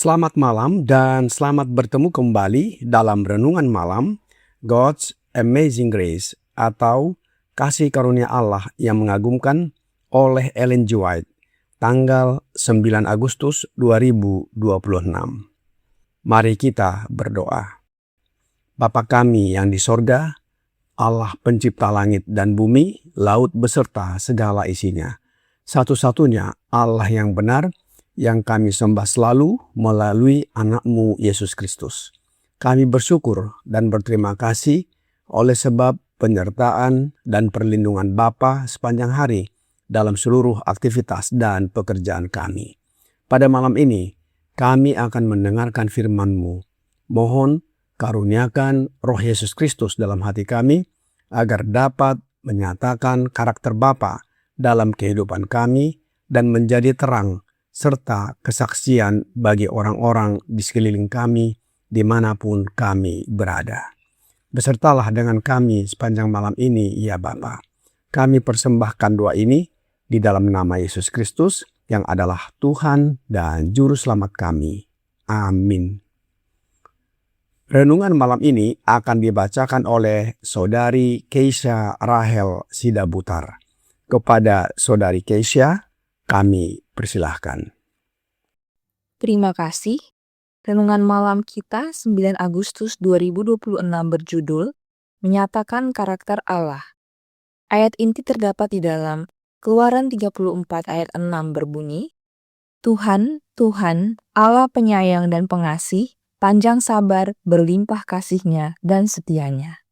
Selamat malam dan selamat bertemu kembali dalam Renungan Malam God's Amazing Grace atau Kasih Karunia Allah yang mengagumkan oleh Ellen G. White, tanggal 9 Agustus 2026. Mari kita berdoa. Bapa kami yang di sorga, Allah pencipta langit dan bumi, laut beserta segala isinya. Satu-satunya Allah yang benar, yang kami sembah selalu melalui anak-Mu Yesus Kristus. Kami bersyukur dan berterima kasih oleh sebab penyertaan dan perlindungan Bapa sepanjang hari dalam seluruh aktivitas dan pekerjaan kami. Pada malam ini, kami akan mendengarkan firman-Mu. Mohon karuniakan Roh Yesus Kristus dalam hati kami, agar dapat menyatakan karakter Bapa dalam kehidupan kami dan menjadi terang serta kesaksian bagi orang-orang di sekeliling kami dimanapun kami berada. Besertalah dengan kami sepanjang malam ini, ya Bapa. Kami persembahkan doa ini di dalam nama Yesus Kristus yang adalah Tuhan dan Juru Selamat kami. Amin. Renungan malam ini akan dibacakan oleh Saudari Keisha Rahel Sidabutar. Kepada Saudari Keisha, kami persilahkan. Terima kasih. Renungan malam kita 9 Agustus 2026 berjudul Menyatakan Karakter Allah. Ayat inti terdapat di dalam Keluaran 34 ayat 6 berbunyi, Tuhan, Tuhan, Allah penyayang dan pengasih, panjang sabar, berlimpah kasih-Nya dan setia-Nya.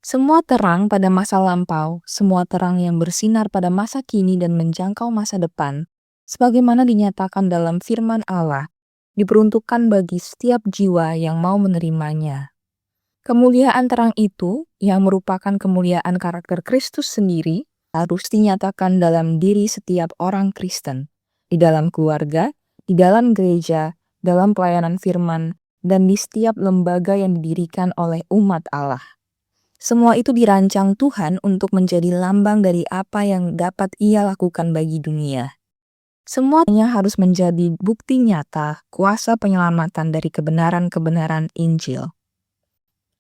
Semua terang pada masa lampau, semua terang yang bersinar pada masa kini dan menjangkau masa depan, sebagaimana dinyatakan dalam firman Allah, diperuntukkan bagi setiap jiwa yang mau menerimanya. Kemuliaan terang itu, yang merupakan kemuliaan karakter Kristus sendiri, harus dinyatakan dalam diri setiap orang Kristen, di dalam keluarga, di dalam gereja, dalam pelayanan firman, dan di setiap lembaga yang didirikan oleh umat Allah. Semua itu dirancang Tuhan untuk menjadi lambang dari apa yang dapat Ia lakukan bagi dunia. Semuanya harus menjadi bukti nyata kuasa penyelamatan dari kebenaran-kebenaran Injil.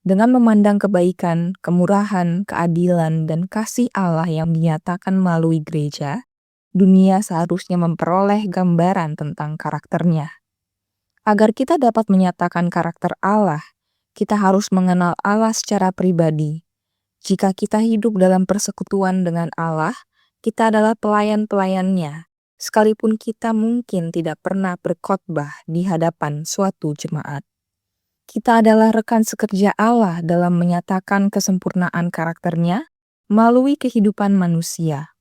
Dengan memandang kebaikan, kemurahan, keadilan, dan kasih Allah yang dinyatakan melalui gereja, dunia seharusnya memperoleh gambaran tentang karakternya. Agar kita dapat menyatakan karakter Allah, kita harus mengenal Allah secara pribadi. Jika kita hidup dalam persekutuan dengan Allah, kita adalah pelayan-pelayannya, sekalipun kita mungkin tidak pernah berkhotbah di hadapan suatu jemaat. Kita adalah rekan sekerja Allah dalam menyatakan kesempurnaan karakternya melalui kehidupan manusia.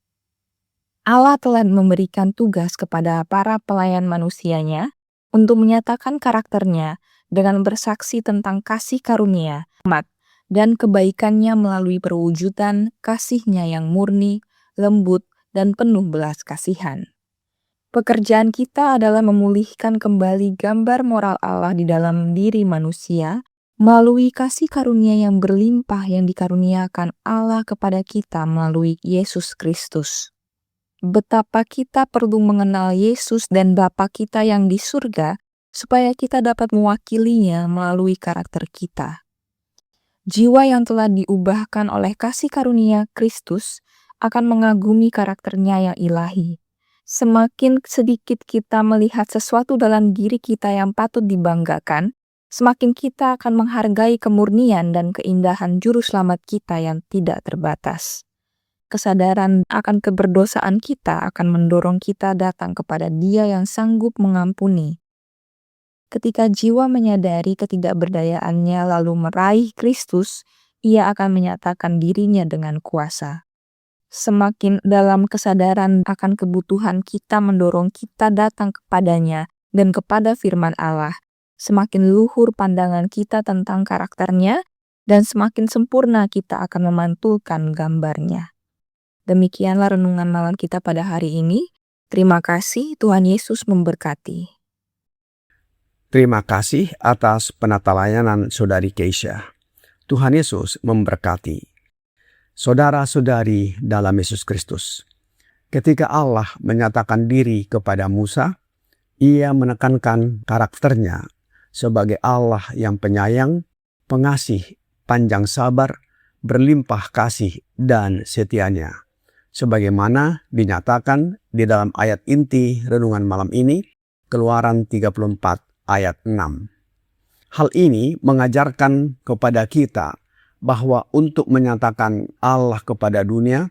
Allah telah memberikan tugas kepada para pelayan manusianya untuk menyatakan karakternya dengan bersaksi tentang kasih karunia, rahmat, dan kebaikannya melalui perwujudan kasih-Nya yang murni, lembut, dan penuh belas kasihan. Pekerjaan kita adalah memulihkan kembali gambar moral Allah di dalam diri manusia melalui kasih karunia yang berlimpah yang dikaruniakan Allah kepada kita melalui Yesus Kristus. Betapa kita perlu mengenal Yesus dan Bapa kita yang di surga, supaya kita dapat mewakilinya melalui karakter kita. Jiwa yang telah diubahkan oleh kasih karunia Kristus akan mengagumi karakternya yang ilahi. Semakin sedikit kita melihat sesuatu dalam diri kita yang patut dibanggakan, semakin kita akan menghargai kemurnian dan keindahan Juru Selamat kita yang tidak terbatas. Kesadaran akan keberdosaan kita akan mendorong kita datang kepada Dia yang sanggup mengampuni. Ketika jiwa menyadari ketidakberdayaannya lalu meraih Kristus, ia akan menyatakan dirinya dengan kuasa. Semakin dalam kesadaran akan kebutuhan kita mendorong kita datang kepadanya dan kepada firman Allah, semakin luhur pandangan kita tentang karakternya, dan semakin sempurna kita akan memantulkan gambarnya. Demikianlah renungan malam kita pada hari ini. Terima kasih, Tuhan Yesus memberkati. Terima kasih atas penata layanan Saudari Keisha. Tuhan Yesus memberkati. Saudara-saudari dalam Yesus Kristus, ketika Allah menyatakan diri kepada Musa, Ia menekankan karakternya sebagai Allah yang penyayang, pengasih, panjang sabar, berlimpah kasih, dan setianya. Sebagaimana dinyatakan di dalam ayat inti renungan malam ini, Keluaran 34 ayat 6. Hal ini mengajarkan kepada kita bahwa untuk menyatakan Allah kepada dunia,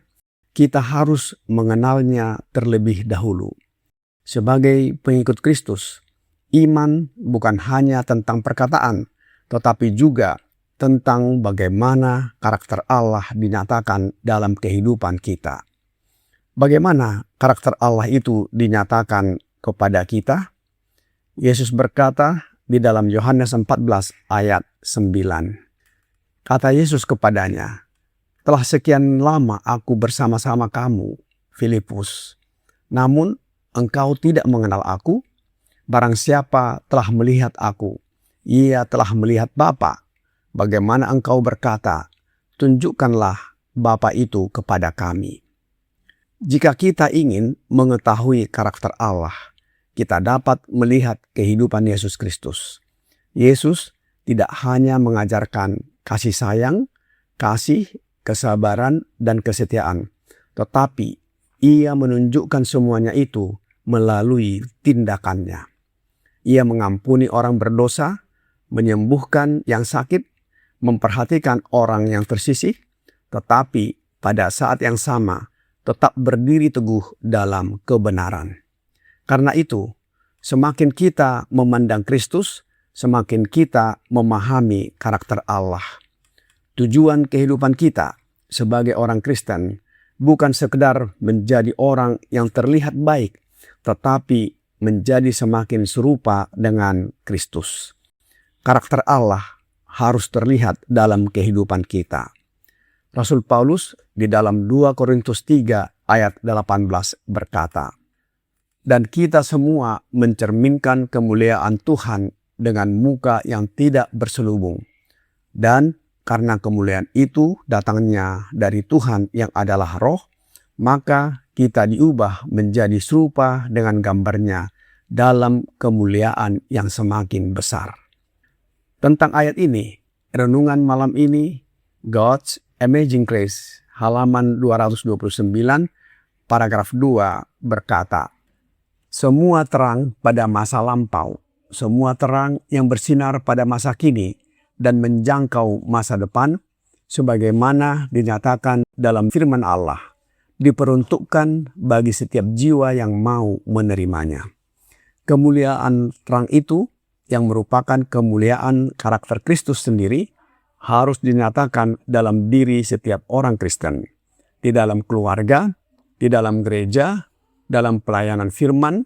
kita harus mengenalnya terlebih dahulu. Sebagai pengikut Kristus, iman bukan hanya tentang perkataan, tetapi juga tentang bagaimana karakter Allah dinyatakan dalam kehidupan kita. Bagaimana karakter Allah itu dinyatakan kepada kita? Yesus berkata di dalam Yohanes 14 ayat 9. Kata Yesus kepadanya, "Telah sekian lama aku bersama-sama kamu, Filipus. Namun engkau tidak mengenal aku. Barang siapa telah melihat aku, ia telah melihat Bapa. Bagaimana engkau berkata, tunjukkanlah Bapa itu kepada kami." Jika kita ingin mengetahui karakter Allah, kita dapat melihat kehidupan Yesus Kristus. Yesus tidak hanya mengajarkan kasih sayang, kasih, kesabaran, dan kesetiaan, tetapi Ia menunjukkan semuanya itu melalui tindakannya. Ia mengampuni orang berdosa, menyembuhkan yang sakit, memperhatikan orang yang tersisih, tetapi pada saat yang sama tetap berdiri teguh dalam kebenaran. Karena itu, semakin kita memandang Kristus, semakin kita memahami karakter Allah. Tujuan kehidupan kita sebagai orang Kristen bukan sekedar menjadi orang yang terlihat baik, tetapi menjadi semakin serupa dengan Kristus. Karakter Allah harus terlihat dalam kehidupan kita. Rasul Paulus di dalam 2 Korintus 3 ayat 18 berkata, "Dan kita semua mencerminkan kemuliaan Tuhan dengan muka yang tidak berselubung. Dan karena kemuliaan itu datangnya dari Tuhan yang adalah Roh, maka kita diubah menjadi serupa dengan gambarnya dalam kemuliaan yang semakin besar." Tentang ayat ini, renungan malam ini, God's Amazing Grace, halaman 229, paragraf 2 berkata, "Semua terang pada masa lampau, semua terang yang bersinar pada masa kini dan menjangkau masa depan, sebagaimana dinyatakan dalam firman Allah, diperuntukkan bagi setiap jiwa yang mau menerimanya." Kemuliaan terang itu, yang merupakan kemuliaan karakter Kristus sendiri, harus dinyatakan dalam diri setiap orang Kristen, di dalam keluarga, di dalam gereja, dalam pelayanan firman,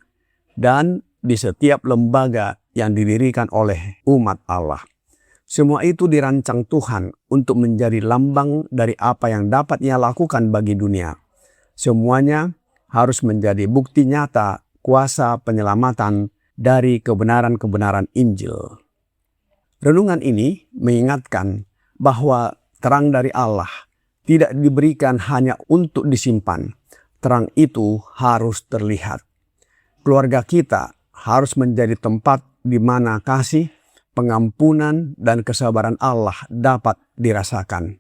dan di setiap lembaga yang didirikan oleh umat Allah. Semua itu dirancang Tuhan untuk menjadi lambang dari apa yang dapat Ia lakukan bagi dunia. Semuanya harus menjadi bukti nyata kuasa penyelamatan dari kebenaran-kebenaran Injil. Renungan ini mengingatkan bahwa terang dari Allah tidak diberikan hanya untuk disimpan. Terang itu harus terlihat. Keluarga kita harus menjadi tempat di mana kasih, pengampunan, dan kesabaran Allah dapat dirasakan.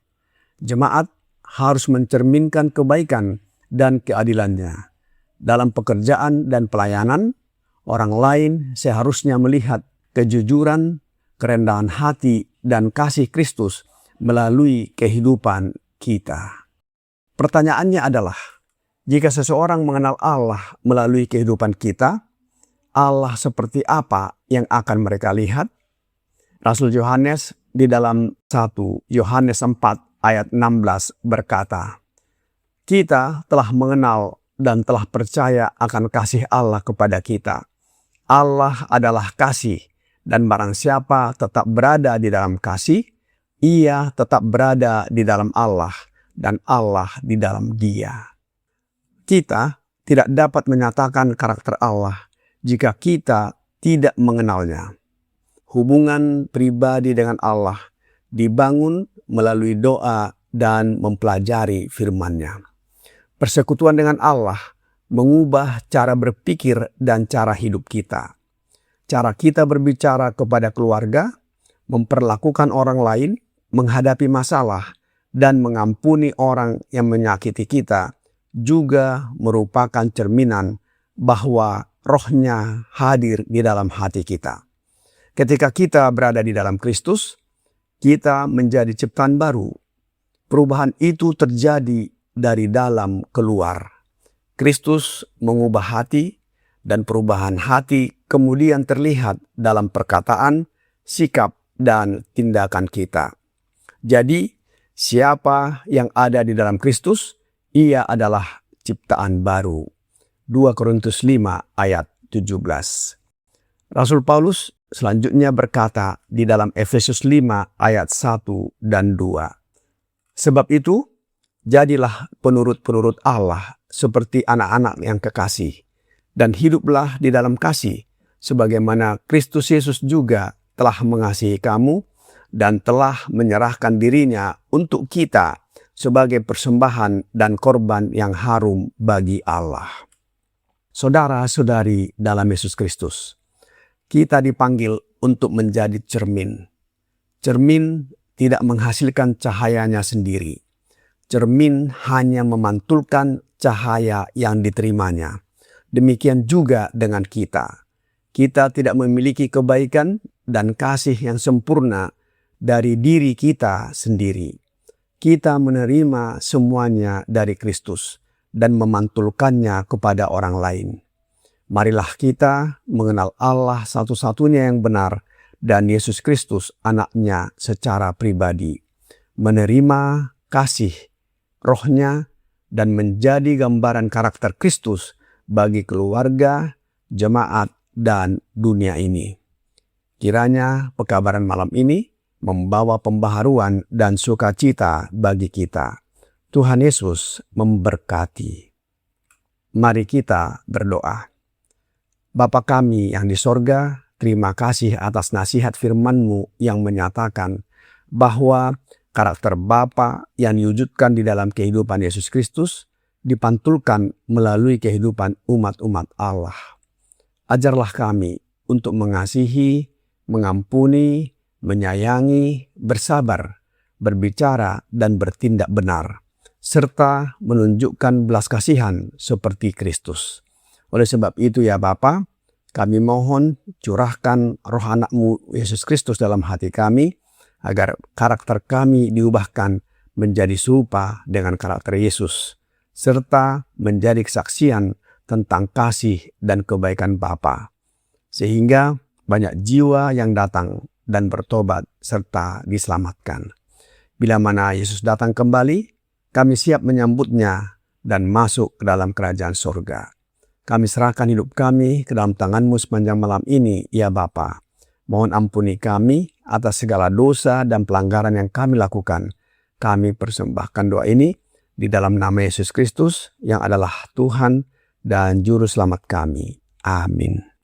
Jemaat harus mencerminkan kebaikan dan keadilannya. Dalam pekerjaan dan pelayanan, orang lain seharusnya melihat kejujuran, kerendahan hati, dan kasih Kristus melalui kehidupan kita. Pertanyaannya adalah, jika seseorang mengenal Allah melalui kehidupan kita, Allah seperti apa yang akan mereka lihat? Rasul Yohanes di dalam 1 Yohanes 4 ayat 16 berkata, "Kita telah mengenal dan telah percaya akan kasih Allah kepada kita. Allah adalah kasih, dan barang siapa tetap berada di dalam kasih, ia tetap berada di dalam Allah dan Allah di dalam dia. Kita tidak dapat menyatakan karakter Allah jika kita tidak mengenalnya. Hubungan pribadi dengan Allah dibangun melalui doa dan mempelajari firman-Nya. Persekutuan dengan Allah mengubah cara berpikir dan cara hidup kita. Cara kita berbicara kepada keluarga, memperlakukan orang lain, menghadapi masalah, dan mengampuni orang yang menyakiti kita juga merupakan cerminan bahwa Roh-Nya hadir di dalam hati kita. Ketika kita berada di dalam Kristus, kita menjadi ciptaan baru. Perubahan itu terjadi dari dalam keluar. Kristus mengubah hati, dan perubahan hati kemudian terlihat dalam perkataan, sikap, dan tindakan kita. Jadi, siapa yang ada di dalam Kristus, ia adalah ciptaan baru. 2 Korintus 5 ayat 17. Rasul Paulus selanjutnya berkata di dalam Efesus 5 ayat 1 dan 2. Sebab itu, jadilah penurut-penurut Allah seperti anak-anak yang kekasih, dan hiduplah di dalam kasih, sebagaimana Kristus Yesus juga telah mengasihi kamu dan telah menyerahkan dirinya untuk kita sebagai persembahan dan korban yang harum bagi Allah. Saudara-saudari dalam Yesus Kristus, kita dipanggil untuk menjadi cermin. Cermin tidak menghasilkan cahayanya sendiri. Cermin hanya memantulkan cahaya yang diterimanya. Demikian juga dengan kita. Kita tidak memiliki kebaikan dan kasih yang sempurna dari diri kita sendiri. Kita menerima semuanya dari Kristus dan memantulkannya kepada orang lain. Marilah kita mengenal Allah satu-satunya yang benar dan Yesus Kristus anaknya secara pribadi. Menerima kasih Roh-Nya dan menjadi gambaran karakter Kristus bagi keluarga, jemaat, dan dunia ini. Kiranya pekabaran malam ini membawa pembaharuan dan sukacita bagi kita. Tuhan Yesus memberkati. Mari kita berdoa. Bapa kami yang di sorga, terima kasih atas nasihat firman-Mu yang menyatakan bahwa karakter Bapa yang diwujudkan di dalam kehidupan Yesus Kristus dipantulkan melalui kehidupan umat-umat Allah. Ajarlah kami untuk mengasihi, mengampuni, menyayangi, bersabar, berbicara, dan bertindak benar, serta menunjukkan belas kasihan seperti Kristus. Oleh sebab itu ya Bapa, kami mohon curahkan roh anak-Mu Yesus Kristus dalam hati kami, agar karakter kami diubahkan menjadi serupa dengan karakter Yesus, serta menjadi kesaksian tentang kasih dan kebaikan Bapa, sehingga banyak jiwa yang datang dan bertobat serta diselamatkan. Bila mana Yesus datang kembali, kami siap menyambutnya dan masuk ke dalam kerajaan surga. Kami serahkan hidup kami ke dalam tangan-Mu sepanjang malam ini, ya Bapa. Mohon ampuni kami atas segala dosa dan pelanggaran yang kami lakukan. Kami persembahkan doa ini di dalam nama Yesus Kristus yang adalah Tuhan dan Juru Selamat kami. Amin.